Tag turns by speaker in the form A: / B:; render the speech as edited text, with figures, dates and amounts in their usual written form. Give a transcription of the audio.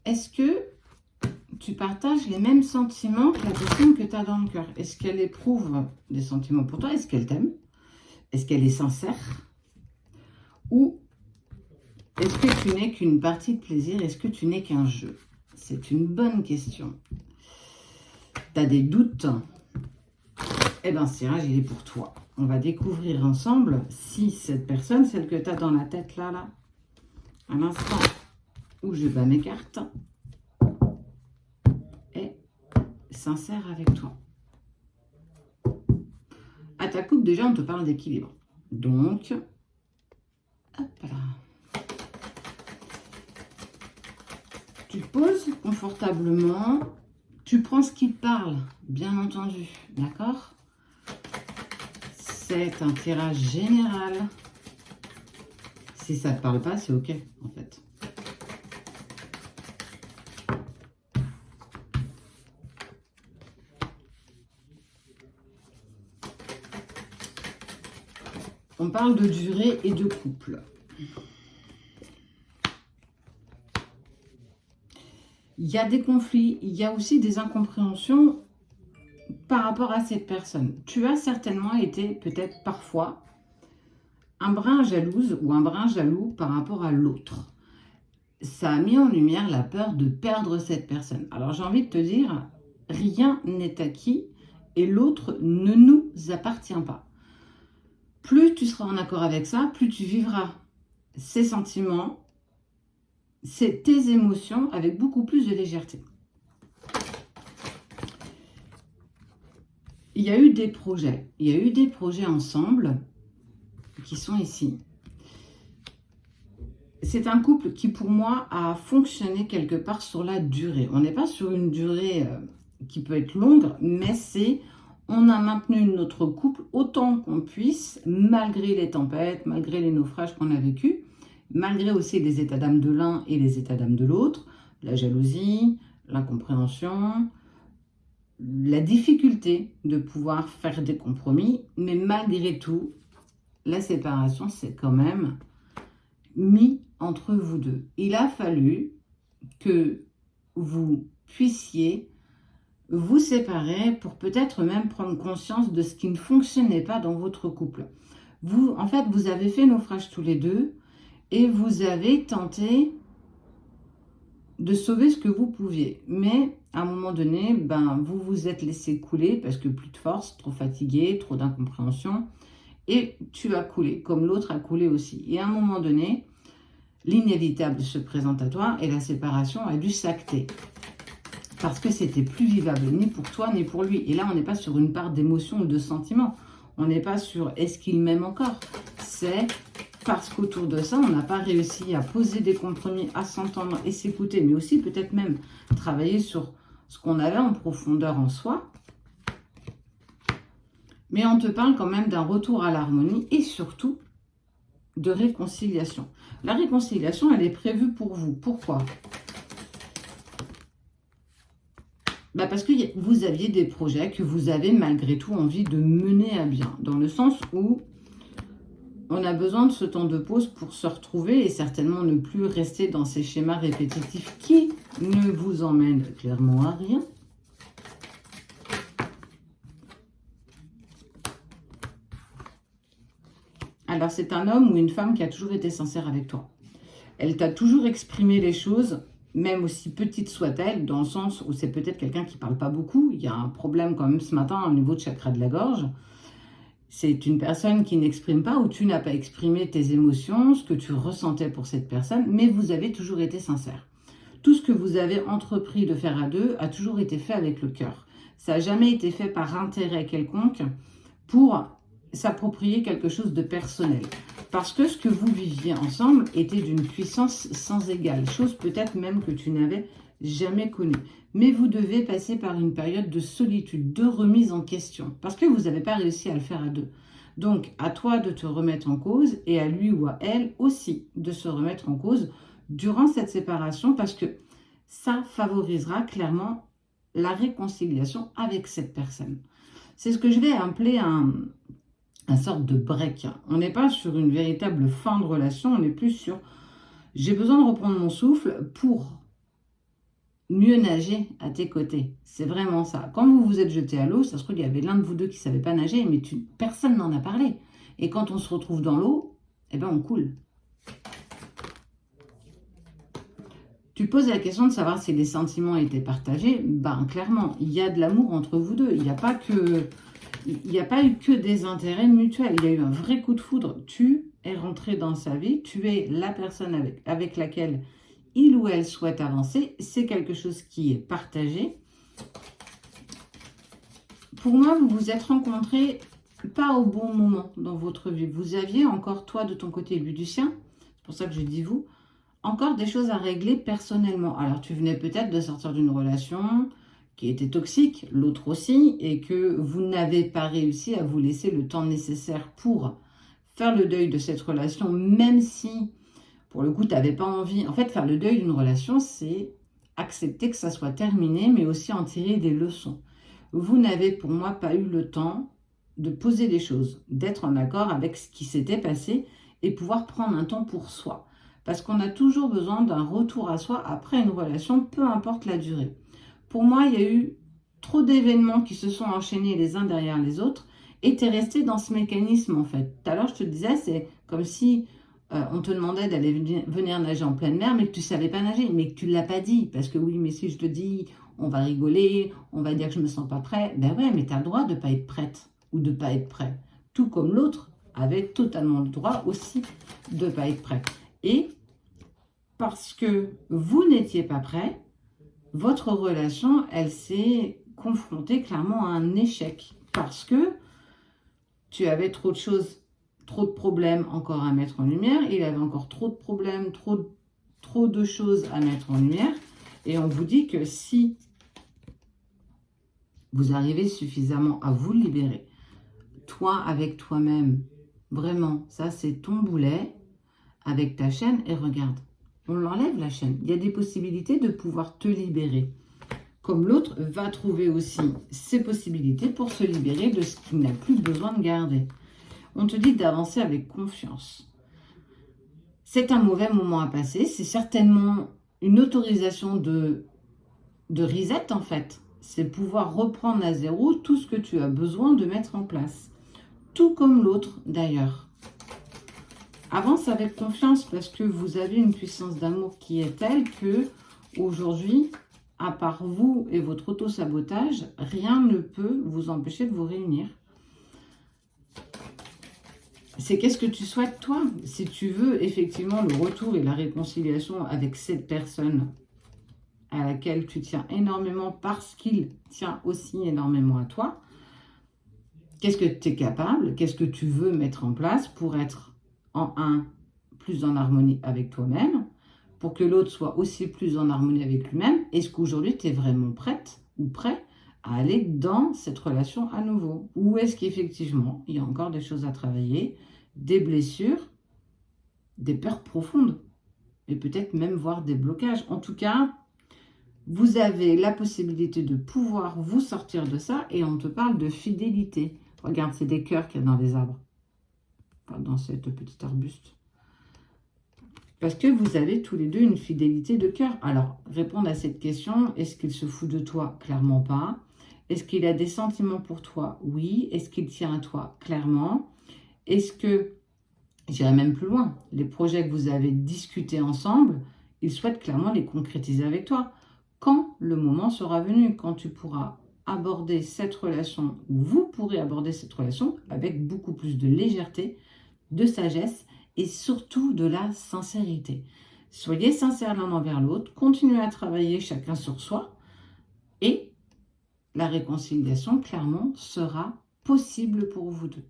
A: est-ce que tu partages les mêmes sentiments que la personne que tu as dans le cœur? Est-ce qu'elle éprouve des sentiments pour toi? Est-ce qu'elle t'aime? Est-ce qu'elle est sincère? Ou est-ce que tu n'es qu'une partie de plaisir? Est-ce que tu n'es qu'un jeu? C'est une bonne question. Tu as des doutes? Eh bien, ce tirage, il est pour toi. On va découvrir ensemble si cette personne, celle que tu as dans la tête là, à l'instant où je bats mes cartes, est sincère avec toi. À ta coupe, déjà, on te parle d'équilibre. Donc, hop là. Tu te poses confortablement. Tu prends ce qui te parle, bien entendu. D'accord? C'est un tirage général. Si ça ne te parle pas, c'est OK, en fait. On parle de durée et de couple. Il y a des conflits, il y a aussi des incompréhensions par rapport à cette personne. Tu as certainement été peut-être parfois un brin jalouse ou un brin jaloux par rapport à l'autre. Ça a mis en lumière la peur de perdre cette personne. Alors j'ai envie de te dire, rien n'est acquis et l'autre ne nous appartient pas. Plus tu seras en accord avec ça, plus tu vivras ces sentiments, tes émotions avec beaucoup plus de légèreté. Il y a eu des projets ensemble qui sont ici. C'est un couple qui, pour moi, a fonctionné quelque part sur la durée. On n'est pas sur une durée qui peut être longue, mais on a maintenu notre couple autant qu'on puisse, malgré les tempêtes, malgré les naufrages qu'on a vécus, malgré aussi les états d'âme de l'un et les états d'âme de l'autre, la jalousie, l'incompréhension, la difficulté de pouvoir faire des compromis, mais malgré tout, la séparation, c'est quand même mis entre vous deux. Il a fallu que vous puissiez vous séparer pour peut-être même prendre conscience de ce qui ne fonctionnait pas dans votre couple. En fait, vous avez fait naufrage tous les deux et vous avez tenté de sauver ce que vous pouviez. Mais à un moment donné, vous vous êtes laissé couler parce que plus de force, trop fatigué, trop d'incompréhension. Et tu as coulé, comme l'autre a coulé aussi. Et à un moment donné, l'inévitable se présente à toi et la séparation a dû s'acter. Parce que c'était plus vivable, ni pour toi, ni pour lui. Et là, on n'est pas sur une part d'émotion ou de sentiment. On n'est pas sur est-ce qu'il m'aime encore. C'est parce qu'autour de ça, on n'a pas réussi à poser des compromis, à s'entendre et s'écouter, mais aussi peut-être même travailler sur ce qu'on avait en profondeur en soi. Mais on te parle quand même d'un retour à l'harmonie et surtout de réconciliation. La réconciliation, elle est prévue pour vous. Pourquoi? Parce que vous aviez des projets que vous avez malgré tout envie de mener à bien. Dans le sens où on a besoin de ce temps de pause pour se retrouver et certainement ne plus rester dans ces schémas répétitifs qui ne vous emmènent clairement à rien. Alors, c'est un homme ou une femme qui a toujours été sincère avec toi. Elle t'a toujours exprimé les choses, même aussi petites soient-elles, dans le sens où c'est peut-être quelqu'un qui ne parle pas beaucoup. Il y a un problème quand même ce matin au niveau de chakra de la gorge. C'est une personne qui n'exprime pas ou tu n'as pas exprimé tes émotions, ce que tu ressentais pour cette personne, mais vous avez toujours été sincère. Tout ce que vous avez entrepris de faire à deux a toujours été fait avec le cœur. Ça n'a jamais été fait par intérêt quelconque pour s'approprier quelque chose de personnel. Parce que ce que vous viviez ensemble était d'une puissance sans égale, chose peut-être même que tu n'avais jamais connue. Mais vous devez passer par une période de solitude, de remise en question, parce que vous n'avez pas réussi à le faire à deux. Donc, à toi de te remettre en cause et à lui ou à elle aussi de se remettre en cause durant cette séparation, parce que ça favorisera clairement la réconciliation avec cette personne. C'est ce que je vais appeler un sorte de break. On n'est pas sur une véritable fin de relation, on est plus sur j'ai besoin de reprendre mon souffle pour mieux nager à tes côtés. C'est vraiment ça. Quand vous vous êtes jeté à l'eau, ça se trouve, il y avait l'un de vous deux qui ne savait pas nager, mais personne n'en a parlé. Et quand on se retrouve dans l'eau, eh ben on coule. Tu poses la question de savoir si les sentiments étaient partagés. Ben, clairement, il y a de l'amour entre vous deux. Il n'y a pas eu que des intérêts mutuels. Il y a eu un vrai coup de foudre. Tu es rentré dans sa vie. Tu es la personne avec laquelle il ou elle souhaite avancer. C'est quelque chose qui est partagé. Pour moi, vous vous êtes rencontrés pas au bon moment dans votre vie. Vous aviez encore, toi, de ton côté, lui du sien. C'est pour ça que je dis vous. Encore des choses à régler personnellement. Alors, tu venais peut-être de sortir d'une relation qui était toxique, l'autre aussi, et que vous n'avez pas réussi à vous laisser le temps nécessaire pour faire le deuil de cette relation, même si, pour le coup, tu n'avais pas envie. En fait, faire le deuil d'une relation, c'est accepter que ça soit terminé, mais aussi en tirer des leçons. Vous n'avez, pour moi, pas eu le temps de poser les choses, d'être en accord avec ce qui s'était passé et pouvoir prendre un temps pour soi. Parce qu'on a toujours besoin d'un retour à soi après une relation, peu importe la durée. Pour moi, il y a eu trop d'événements qui se sont enchaînés les uns derrière les autres et tu es resté dans ce mécanisme en fait. Tout à l'heure, je te disais, c'est comme si on te demandait d'aller venir nager en pleine mer, mais que tu ne savais pas nager, mais que tu ne l'as pas dit. Parce que oui, mais si je te dis, on va rigoler, on va dire que je ne me sens pas prêt. Ben ouais, mais tu as le droit de ne pas être prête ou de ne pas être prêt. Tout comme l'autre avait totalement le droit aussi de ne pas être prêt. Et parce que vous n'étiez pas prêt, votre relation, elle s'est confrontée clairement à un échec. Parce que tu avais trop de choses, trop de problèmes encore à mettre en lumière. Il avait encore trop de problèmes, trop de choses à mettre en lumière. Et on vous dit que si vous arrivez suffisamment à vous libérer, toi avec toi-même, vraiment, ça c'est ton boulet avec ta chaîne et regarde. On l'enlève la chaîne. Il y a des possibilités de pouvoir te libérer. Comme l'autre va trouver aussi ses possibilités pour se libérer de ce qu'il n'a plus besoin de garder. On te dit d'avancer avec confiance. C'est un mauvais moment à passer. C'est certainement une autorisation de reset en fait. C'est pouvoir reprendre à zéro tout ce que tu as besoin de mettre en place. Tout comme l'autre d'ailleurs. Avance avec confiance parce que vous avez une puissance d'amour qui est telle que aujourd'hui, à part vous et votre auto-sabotage, rien ne peut vous empêcher de vous réunir. C'est qu'est-ce que tu souhaites toi? Si tu veux effectivement le retour et la réconciliation avec cette personne à laquelle tu tiens énormément parce qu'il tient aussi énormément à toi, qu'est-ce que tu es capable? Qu'est-ce que tu veux mettre en place pour être plus en harmonie avec toi-même, pour que l'autre soit aussi plus en harmonie avec lui-même? Est-ce qu'aujourd'hui, tu es vraiment prête ou prêt à aller dans cette relation à nouveau? Ou est-ce qu'effectivement, il y a encore des choses à travailler, des blessures, des peurs profondes, et peut-être même voir des blocages? En tout cas, vous avez la possibilité de pouvoir vous sortir de ça, et on te parle de fidélité. Regarde, c'est des cœurs qu'il y a dans les arbres. Dans cette petite arbuste. Parce que vous avez tous les deux une fidélité de cœur. Alors, répondre à cette question, est-ce qu'il se fout de toi? Clairement pas. Est-ce qu'il a des sentiments pour toi? Oui. Est-ce qu'il tient à toi? Clairement. Est-ce que, j'irai même plus loin, les projets que vous avez discutés ensemble, il souhaite clairement les concrétiser avec toi. Quand le moment sera venu, quand tu pourras aborder cette relation, ou vous pourrez aborder cette relation avec beaucoup plus de légèreté, de sagesse et surtout de la sincérité. Soyez sincères l'un envers l'autre, continuez à travailler chacun sur soi et la réconciliation, clairement, sera possible pour vous deux.